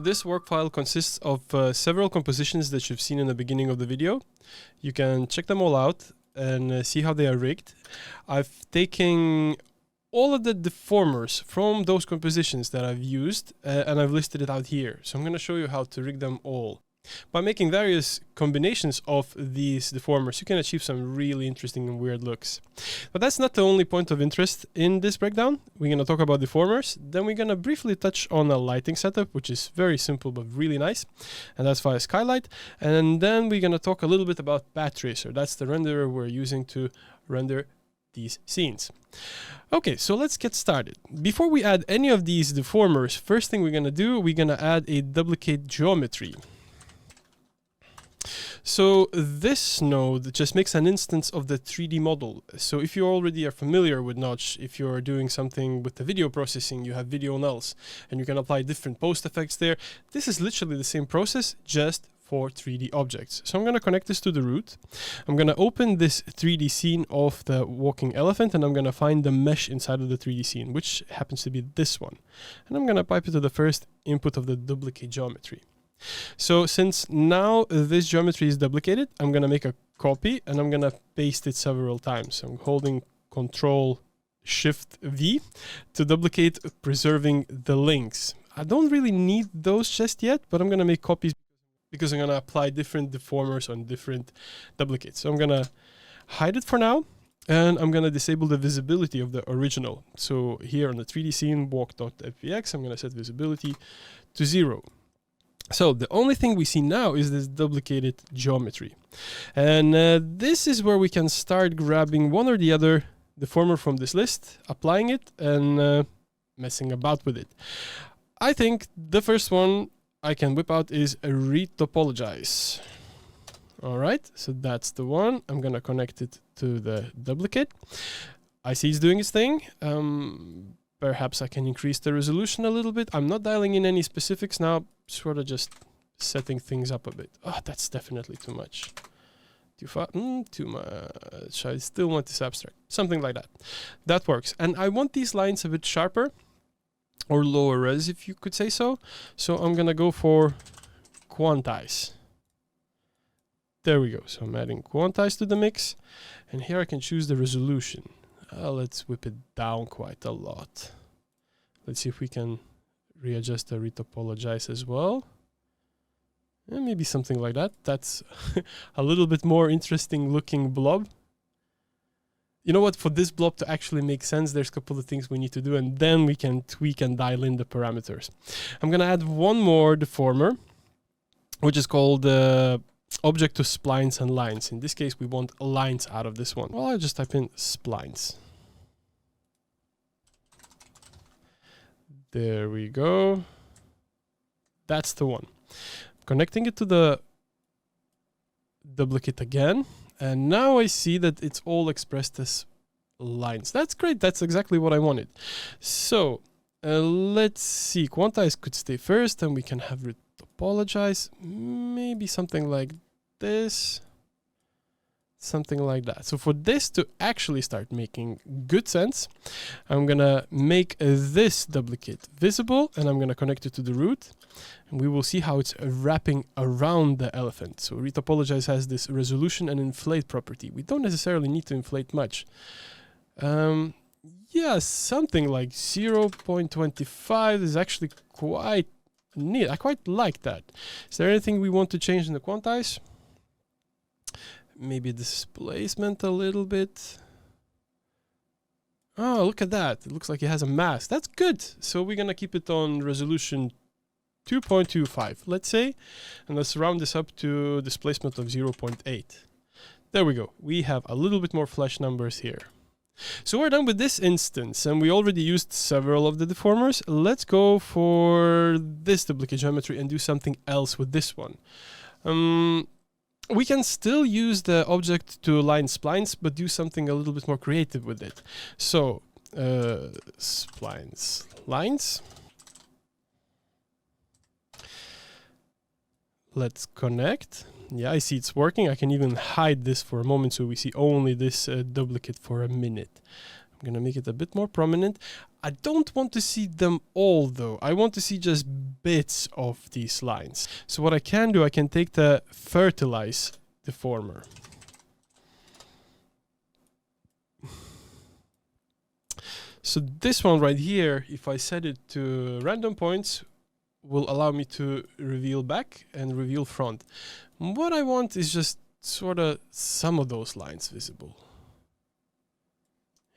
this work file consists of several compositions that you've seen in the beginning of the video. You can check them all out and see how they are rigged. I've taken all of the deformers from those compositions that I've used and I've listed it out here. So I'm going to show you how to rig them all. By making various combinations of these deformers, you can achieve some really interesting and weird looks. But that's not the only point of interest in this breakdown. We're going to talk about deformers, then we're going to briefly touch on a lighting setup, which is very simple but really nice, and that's via Skylight. And then we're going to talk a little bit about Path Tracer. That's the renderer we're using to render these scenes. Okay, so let's get started. Before we add any of these deformers, first thing we're going to do, we're going to add a duplicate geometry. So this node just makes an instance of the 3D model. So if you already are familiar with Notch, if you're doing something with the video processing, you have video nulls, and you can apply different post effects there. This is literally the same process, just for 3D objects. So I'm going to connect this to the root. I'm going to open this 3D scene of the walking elephant, and I'm going to find the mesh inside of the 3D scene, which happens to be this one. And I'm going to pipe it to the first input of the duplicate geometry. So since now this geometry is duplicated, I'm going to make a copy and I'm going to paste it several times. So I'm holding Ctrl-Shift-V to duplicate, preserving the links. I don't really need those just yet, but I'm going to make copies because I'm going to apply different deformers on different duplicates. So I'm going to hide it for now, and I'm going to disable the visibility of the original. So here on the 3D scene, walk.fvx, I'm going to set visibility to 0. So the only thing we see now is this duplicated geometry. And this is where we can start grabbing one or the other deformer from this list, applying it, and messing about with it. I think the first one I can whip out is a Retopologize. All right, so that's the one. I'm going to connect it to the duplicate. I see it's doing its thing. Perhaps I can increase the resolution a little bit. I'm not dialing in any specifics now, sort of just setting things up a bit. Oh, that's definitely too much. Too far? Too much. I still want this abstract. Something like that. That works. And I want these lines a bit sharper, or lower res, if you could say so. So I'm going to go for Quantize. There we go. So I'm adding Quantize to the mix. And here I can choose the resolution. Let's whip it down quite a lot. Let's see if we can readjust the Retopologize as well. And maybe something like that. That's a little bit more interesting looking blob. You know what? For this blob to actually make sense, there's a couple of things we need to do, and then we can tweak and dial in the parameters. I'm going to add one more deformer, which is called Object to Splines and Lines. In this case, we want lines out of this one. Well, I'll just type in Splines. There we go. That's the one. Connecting it to the duplicate again. And now I see that it's all expressed as lines. That's great. That's exactly what I wanted. So let's see. Quantize could stay first, and we can have Retopologize. Maybe something like this. Something like that. So for this to actually start making good sense, I'm going to make this duplicate visible, and I'm going to connect it to the root. And we will see how it's wrapping around the elephant. So Retopologize has this resolution and inflate property. We don't necessarily need to inflate much. Yeah, something like 0.25 is actually quite neat. I quite like that. Is there anything we want to change in the Quantize? Maybe displacement a little bit. Oh, look at that. It looks like it has a mass. That's good. So we're going to keep it on resolution 2.25, let's say. And let's round this up to displacement of 0.8. There we go. We have a little bit more flash numbers here. So we're done with this instance, and we already used several of the deformers. Let's go for this duplicate geometry and do something else with this one. We can still use the object to align splines, but do something a little bit more creative with it. So, splines, lines. Let's connect. Yeah, I see it's working. I can even hide this for a moment so we see only this duplicate for a minute. I'm going to make it a bit more prominent. I don't want to see them all though. I want to see just bits of these lines. So what I can do, I can take the Fertilize deformer. So this one right here, if I set it to random points, will allow me to reveal back and reveal front. What I want is just sort of some of those lines visible.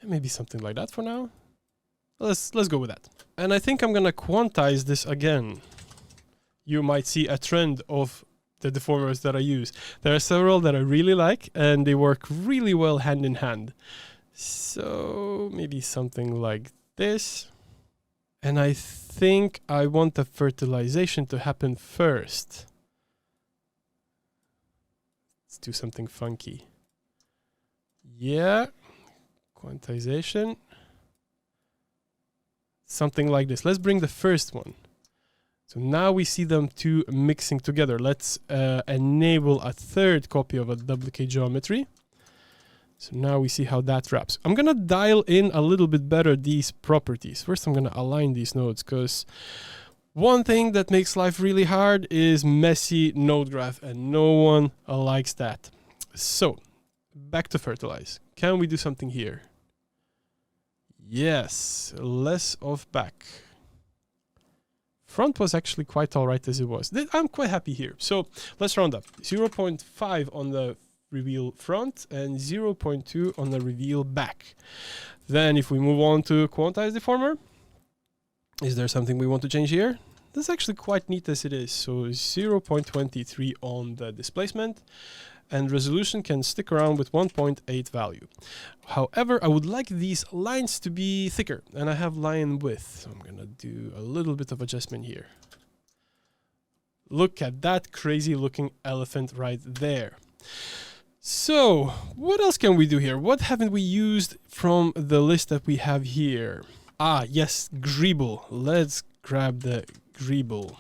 Maybe something like that for now. Let's go with that. And I think I'm gonna quantize this again. You might see a trend of the deformers that I use. There are several that I really like and they work really well hand in hand. So maybe something like this. And I think I want the fertilization to happen first. Let's do something funky. Yeah. Quantization. Something like this. Let's bring the first one. So now we see them two mixing together. Let's enable a third copy of a duplicate geometry. So now we see how that wraps. I'm going to dial in a little bit better these properties. First, I'm going to align these nodes because one thing that makes life really hard is messy node graph, and no one likes that. So back to Fertilize. Can we do something here? Yes, less of back. Front was actually quite all right as it was. I'm quite happy here. So let's round up. 0.5 on the reveal front and 0.2 on the reveal back. Then if we move on to Quantize Deformer, is there something we want to change here? That's actually quite neat as it is. So 0.23 on the displacement, and resolution can stick around with 1.8 value. However, I would like these lines to be thicker, and I have line width. So I'm gonna do a little bit of adjustment here. Look at that crazy looking elephant right there. So what else can we do here? What haven't we used from the list that we have here? Ah, yes, Greeble. Let's grab the Greeble.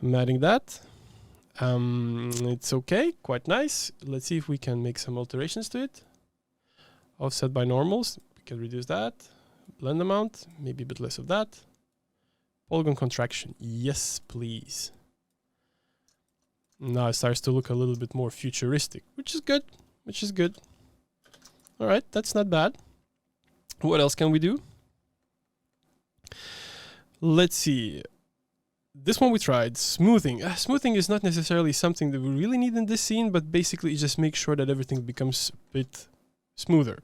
I'm adding that. It's okay, quite nice. Let's see if we can make some alterations to it. Offset by normals, we can reduce that. Blend amount, maybe a bit less of that. Polygon contraction, yes please. Now it starts to look a little bit more futuristic, which is good, All right, that's not bad. What else can we do? Let's see. This one we tried, smoothing. Smoothing is not necessarily something that we really need in this scene, but basically it just makes sure that everything becomes a bit smoother.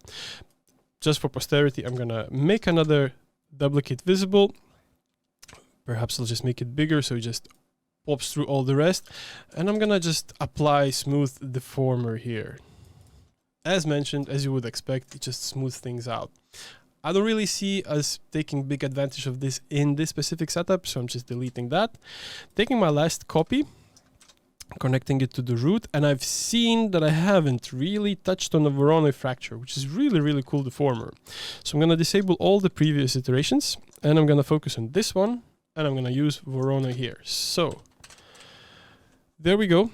Just for posterity, I'm gonna make another duplicate visible. Perhaps I'll just make it bigger so it just pops through all the rest. And I'm gonna just apply smooth deformer here. As mentioned, as you would expect, it just smooths things out. I don't really see us taking big advantage of this in this specific setup, so I'm just deleting that. Taking my last copy, connecting it to the root, and I've seen that I haven't really touched on the Voronoi fracture, which is really cool deformer. So I'm gonna disable all the previous iterations, and I'm gonna focus on this one, and I'm gonna use Voronoi here. So there we go,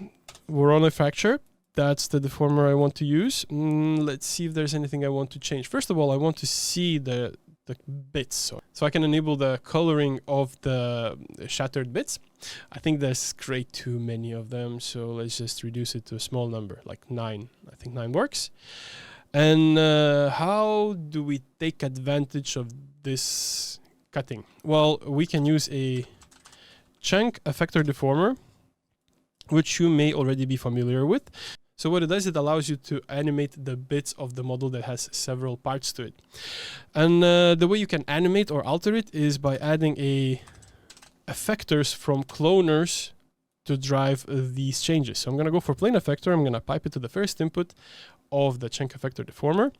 Voronoi fracture. That's the deformer I want to use. Let's see if there's anything I want to change. First of all, I want to see the bits. So I can enable the coloring of the shattered bits. I think there's great too many of them. So let's just reduce it to a small number, like 9. I think 9 works. And how do we take advantage of this cutting? Well, we can use a chunk effector deformer, which you may already be familiar with. So what it does, it allows you to animate the bits of the model that has several parts to it. And the way you can animate or alter it is by adding effectors from cloners to drive these changes. So I'm gonna go for plane effector. I'm gonna pipe it to the first input of the chunk effector deformer.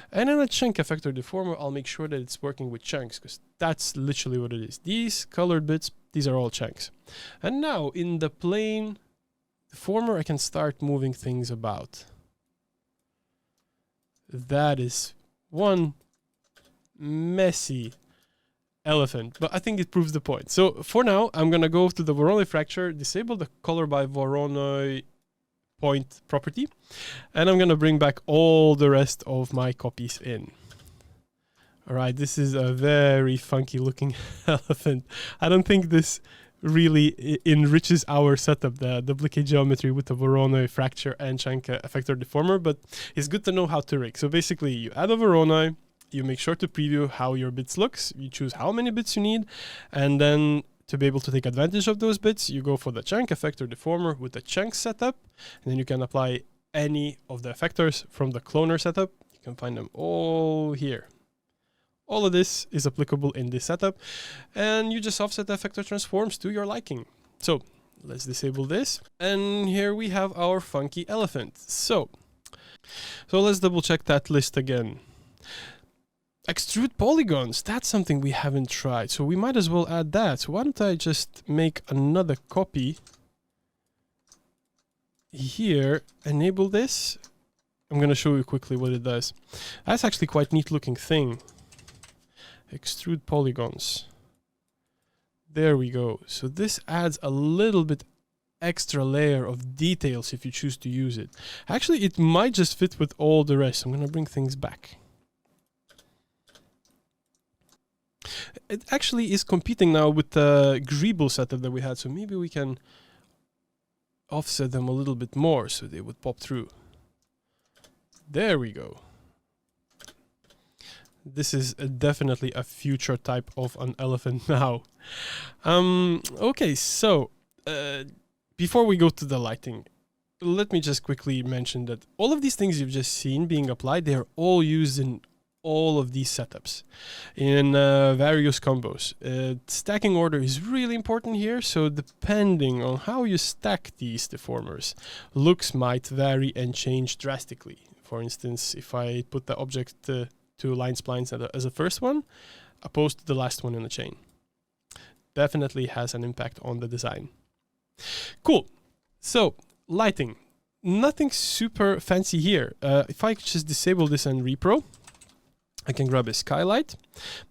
And in the chunk effector deformer, I'll make sure that it's working with chunks, because that's literally what it is. These colored bits, these are all chunks. And now in the plane deformer, I can start moving things about. That is one messy elephant, but I think it proves the point. So for now, I'm gonna go to the Voronoi fracture, disable the color by Voronoi point property, and I'm gonna bring back all the rest of my copies in. All right, this is a very funky looking elephant. I don't think this really enriches our setup, the duplicate geometry with the Voronoi fracture and chunk effector deformer, but it's good to know how to rig. So basically you add a Voronoi, you make sure to preview how your bits looks, you choose how many bits you need, and then to be able to take advantage of those bits, you go for the chunk effector deformer with the chunk setup, and then you can apply any of the effectors from the cloner setup. You can find them all here. All of this is applicable in this setup, and you just offset the effector transforms to your liking. So let's disable this, and here we have our funky elephant. So let's double check that list again. Extrude polygons, that's something we haven't tried, so we might as well add that. So why don't I just make another copy here, enable this. I'm going to show you quickly what it does. That's actually quite neat looking thing. Extrude polygons. There we go. So this adds a little bit extra layer of details if you choose to use it. Actually, it might just fit with all the rest. I'm going to bring things back. It actually is competing now with the Greeble setup that we had, so maybe we can offset them a little bit more so they would pop through. There we go. This is definitely a future type of an elephant now. Okay, so before we go to the lighting, let me just quickly mention that all of these things you've just seen being applied, they are all used in all of these setups in various combos. Stacking order is really important here, so depending on how you stack these deformers, looks might vary and change drastically. For instance, if I put the object to line splines as a first one, opposed to the last one in the chain, definitely has an impact on the design. Cool. So lighting, nothing super fancy here. If I just disable this and repro, I can grab a skylight,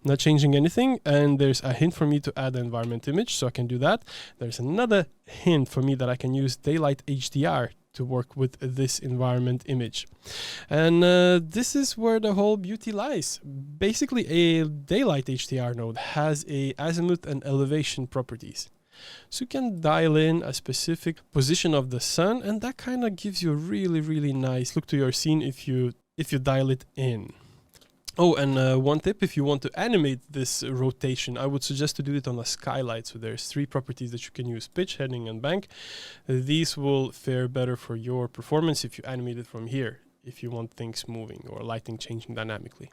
not changing anything, and there's a hint for me to add an environment image, so I can do that. There's another hint for me that I can use daylight HDR to work with this environment image. And this is where the whole beauty lies. Basically, a daylight HDR node has a azimuth and elevation properties. So you can dial in a specific position of the sun, and that kind of gives you a really, really nice look to your scene if you dial it in. Oh, and one tip, if you want to animate this rotation, I would suggest to do it on a skylight. So there's 3 properties that you can use: pitch, heading, and bank. These will fare better for your performance if you animate it from here, if you want things moving or lighting changing dynamically.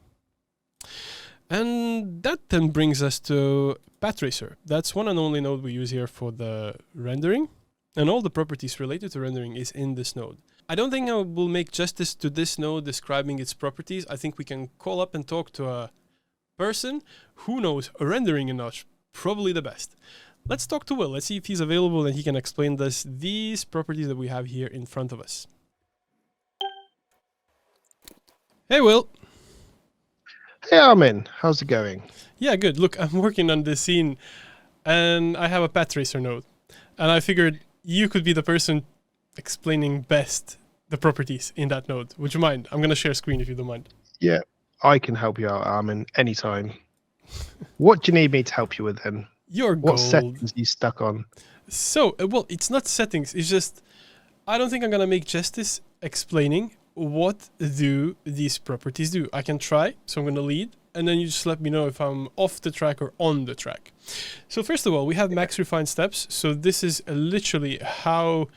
And that then brings us to Path Tracer. That's one and only node we use here for the rendering, and all the properties related to rendering is in this node. I don't think I will make justice to this node describing its properties. I think we can call up and talk to a person who knows rendering in Notch probably the best. Let's talk to Will. Let's see if he's available and he can explain us these properties that we have here in front of us. Hey, Will. Hey, Armin. How's it going? Yeah, good. Look, I'm working on this scene and I have a Path Tracer node. And I figured you could be the person explaining best the properties in that node. Would you mind? I'm going to share screen if you don't mind. Yeah, I can help you out, Armin, anytime. What do you need me to help you with then? Your gold. What settings are you stuck on? So, well, it's not settings. It's just, I don't think I'm going to make justice explaining what do these properties do. I can try, so I'm going to lead, and then you just let me know if I'm off the track or on the track. So first of all, we have max refined steps. So this is literally how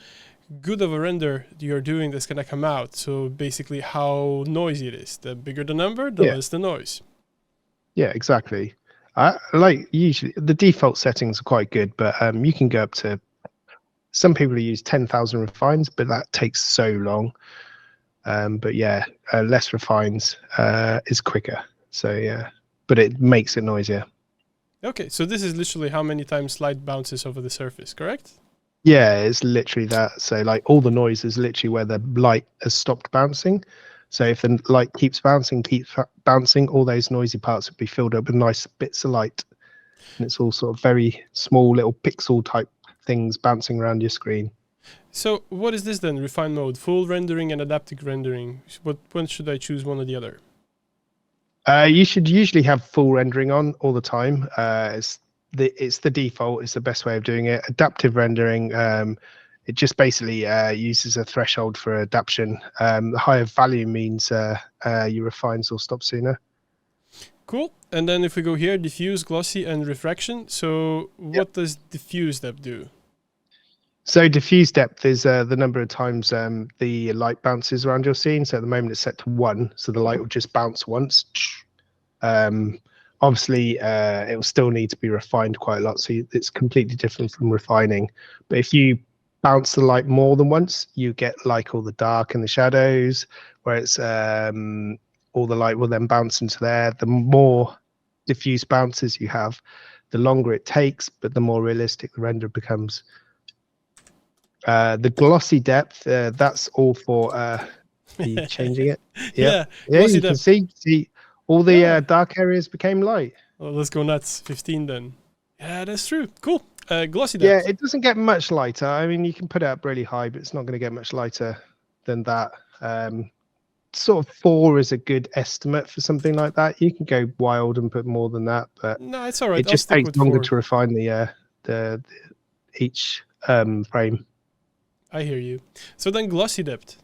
good of a render you're doing that's going to come out. So basically how noisy it is. The bigger the number, the less the noise. Yeah, exactly. Like usually the default settings are quite good, but you can go up to, some people use 10,000 refines, but that takes so long. But yeah, less refines is quicker. So yeah, but it makes it noisier. Okay, so this is literally how many times light bounces over the surface, correct? Yeah, it's literally that. So like all the noise is literally where the light has stopped bouncing. So if the light keeps bouncing, all those noisy parts will be filled up with nice bits of light. And it's all sort of very small little pixel type things bouncing around your screen. So what is this then? Refine mode, full rendering and adaptive rendering. When should I choose one or the other? You should usually have full rendering on all the time. It's the default. It's the best way of doing it. Adaptive rendering. It just basically uses a threshold for adaptation. The higher value means your refines will stop sooner. Cool. And then if we go here, diffuse, glossy, and refraction. So what does diffuse depth do? So diffuse depth is the number of times the light bounces around your scene. So at the moment it's set to 1, so the light will just bounce once. Obviously, it will still need to be refined quite a lot, so it's completely different from refining. But if you bounce the light more than once, you get like all the dark and the shadows, where it's all the light will then bounce into there. The more diffuse bounces you have, the longer it takes, but the more realistic the render becomes. The glossy depth, that's all for you changing it. Yeah, you can see all the dark areas became light. Well, let's go nuts. 15 then. Yeah, that's true. Cool. Glossy depth. Yeah, it doesn't get much lighter. I mean, you can put it up really high, but it's not going to get much lighter than that. Sort of 4 is a good estimate for something like that. You can go wild and put more than that, but no, it's all right. It just takes longer to refine the each frame. I hear you. So then glossy depth.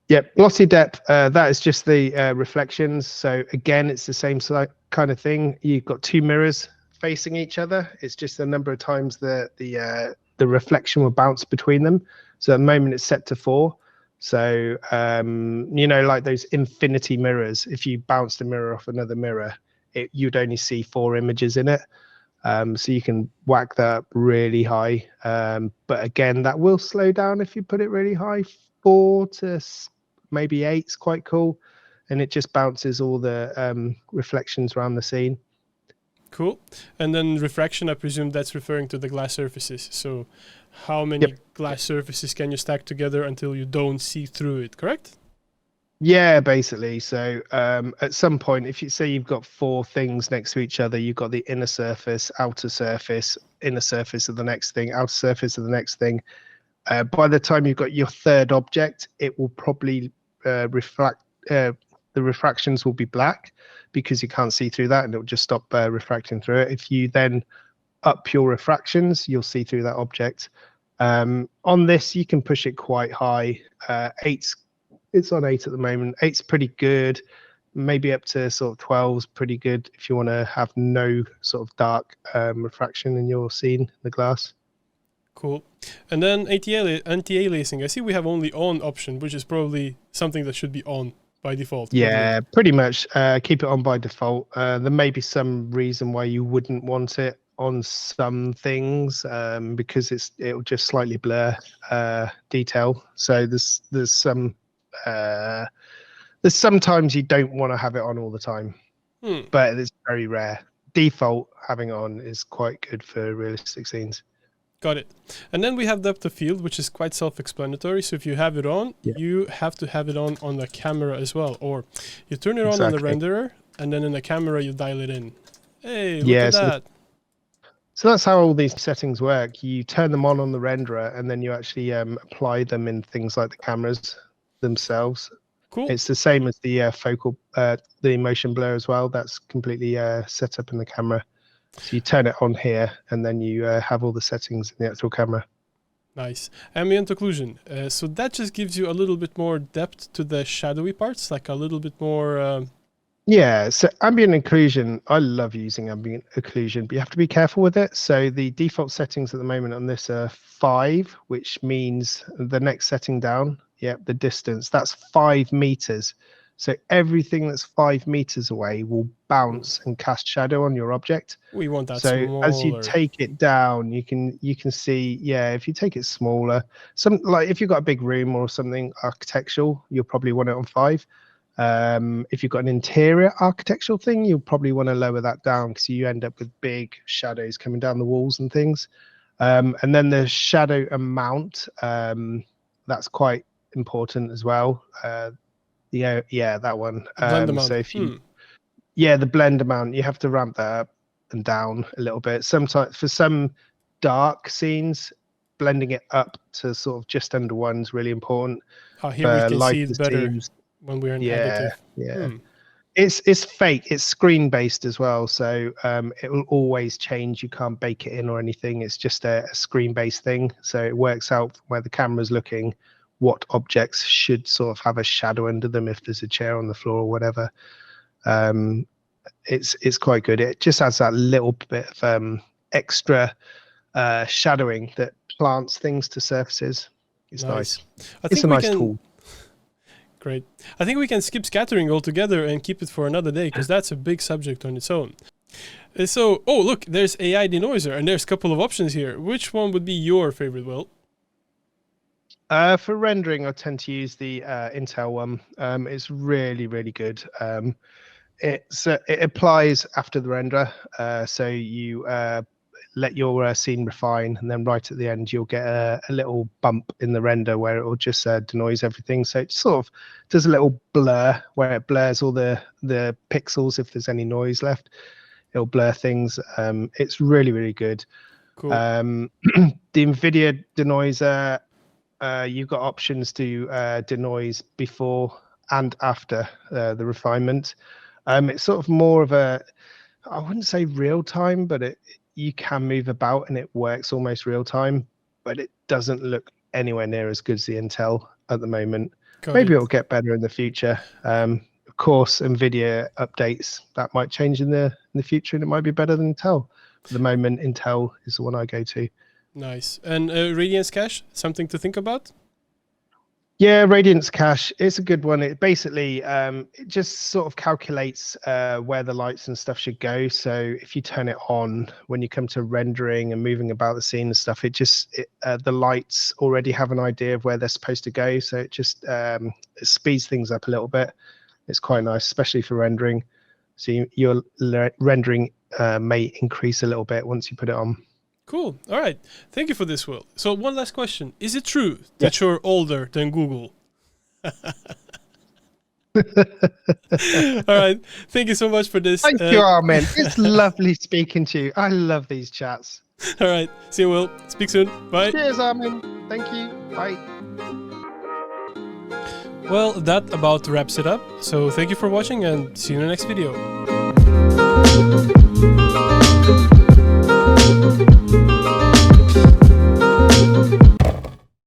Yep, glossy depth, that is just the reflections. So again, it's the same kind of thing. You've got 2 mirrors facing each other. It's just the number of times the reflection will bounce between them. So at the moment it's set to 4. So, like those infinity mirrors, if you bounced a mirror off another mirror, you'd only see 4 images in it. So you can whack that up really high. But again, that will slow down if you put it really high. 4 to maybe 8 is quite cool. And it just bounces all the reflections around the scene. Cool. And then refraction, I presume that's referring to the glass surfaces. So how many glass surfaces can you stack together until you don't see through it, correct? Yeah, basically. So at some point, if you say you've got 4 things next to each other, you've got the inner surface, outer surface, inner surface of the next thing, outer surface of the next thing. By the time you've got your 3rd object, it will probably reflect. The refractions will be black because you can't see through that, and it will just stop refracting through it. If you then up your refractions, you'll see through that object. On this, you can push it quite high. 8's it's on 8 at the moment. 8's pretty good. Maybe up to sort of 12's pretty good if you want to have no sort of dark refraction in your scene, the glass. Cool. And then anti-aliasing. I see we have only on option, which is probably something that should be on by default. Yeah, pretty much. Keep it on by default. There may be some reason why you wouldn't want it on some things because it'll just slightly blur detail. So there's sometimes you don't want to have it on all the time, but it's very rare. Default having on is quite good for realistic scenes. Got it. And then we have depth of field, which is quite self-explanatory. So if you have it on, you have to have it on the camera as well. Or you turn it on the renderer, and then in the camera you dial it in. Hey, look at that. So that's how all these settings work. You turn them on the renderer, and then you actually apply them in things like the cameras themselves. Cool. It's the same as the the motion blur as well. That's completely set up in the camera. So you turn it on here, and then you have all the settings in the actual camera. Nice. Ambient occlusion. So that just gives you a little bit more depth to the shadowy parts, like a little bit more... Yeah, so ambient occlusion, I love using ambient occlusion, but you have to be careful with it. So the default settings at the moment on this are 5, which means the next setting down, the distance, that's 5 meters. So everything that's 5 meters away will bounce and cast shadow on your object. We want that so smaller. As you take it down, you can see, if you take it smaller, like if you've got a big room or something architectural, you'll probably want it on 5. If you've got an interior architectural thing, you'll probably want to lower that down because you end up with big shadows coming down the walls and things. And then the shadow amount, that's quite important as well. That one. Blend amount. So if you, the blend amount, you have to ramp that up and down a little bit. Sometimes for some dark scenes, blending it up to sort of just under 1 is really important. Here we can see it better when we're in negative. It's fake. It's screen based as well, so it will always change. You can't bake it in or anything. It's just a screen based thing. So it works out where the camera's looking, what objects should sort of have a shadow under them if there's a chair on the floor or whatever. It's quite good. It just adds that little bit of extra shadowing that plants things to surfaces. It's nice. It's a nice tool. Great. I think we can skip scattering altogether and keep it for another day, because that's a big subject on its own. So, oh look, there's AI denoiser, and there's a couple of options here. Which one would be your favorite, Will? For rendering, I tend to use the Intel one. It's really, really good. It applies after the render, so you let your scene refine, and then right at the end you'll get a little bump in the render where it will just denoise everything. So it sort of does a little blur where it blurs all the pixels if there's any noise left. It'll blur things. It's really, really good. Cool. The NVIDIA denoiser, you've got options to denoise before and after the refinement. It's sort of more of a, I wouldn't say real time, but you can move about and it works almost real time, but it doesn't look anywhere near as good as the Intel at the moment. Maybe it'll get better in the future. Of course, NVIDIA updates that might change in the future, and it might be better than Intel. For the moment, Intel is the one I go to. Nice. And Radiance Cache, something to think about? Yeah, Radiance Cache, it's a good one. It basically it just sort of calculates where the lights and stuff should go. So if you turn it on when you come to rendering and moving about the scene and stuff, the lights already have an idea of where they're supposed to go. So it just it speeds things up a little bit. It's quite nice, especially for rendering. So your rendering may increase a little bit once you put it on. All right. Thank you for this, Will. So one last question. Is it true that you're older than Google? All right. Thank you so much for this. Thank you, Armin. It's lovely speaking to you. I love these chats. All right. See you, Will. Speak soon. Bye. Cheers, Armin. Thank you. Bye. Well, that about wraps it up. So thank you for watching, and see you in the next video.